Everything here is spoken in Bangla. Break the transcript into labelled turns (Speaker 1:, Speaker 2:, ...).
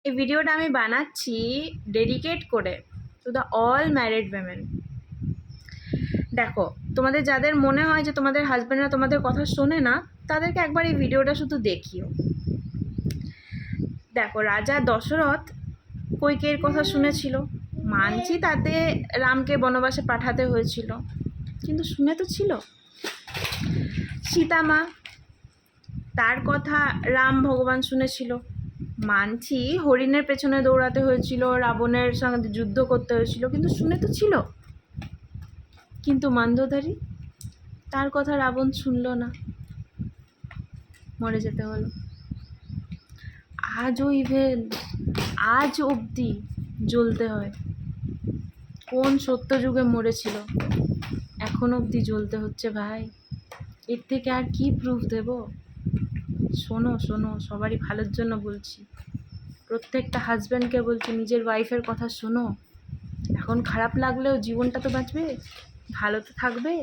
Speaker 1: এই ভিডিওটা আমি বানাচ্ছি ডেডিকেট করে to the all married women. দেখো, তোমাদের যাদের মনে হয় যে তোমাদের হাজব্যান্ডরা তোমাদের কথা শোনে না, তাদেরকে একবার এই ভিডিওটা শুধু দেখিও। দেখো, রাজা দশরথ কৈকেয়ীর কথা শুনেছিল, মানছি তাতে রামকে বনবাসে পাঠাতে হয়েছিল, কিন্তু শুনে তো ছিল। সীতামা, তার কথা রাম ভগবান শুনেছিল, মানছি হরিণের পেছনে দৌড়াতে হয়েছিল, রাবণের সঙ্গে যুদ্ধ করতে হয়েছিল, কিন্তু শুনে তো ছিল। কিন্তু মন্দোদরী, তার কথা রাবণ শুনল না, মরে যেতে হলো। আজও ইভেন আজ অবধি জ্বলতে হয়। কোন সত্য যুগে মরেছিল, এখন অবধি জ্বলতে হচ্ছে ভাই। এর থেকে আর কি প্রুফ দেব? শোনো শোনো, সবারই ভালোর জন্য বলছি, প্রত্যেকটা হাজব্যান্ডকে বলছি, নিজের ওয়াইফের কথা শোনো। এখন খারাপ লাগলেও জীবনটা তো বাঁচবে, ভালো তো থাকবে।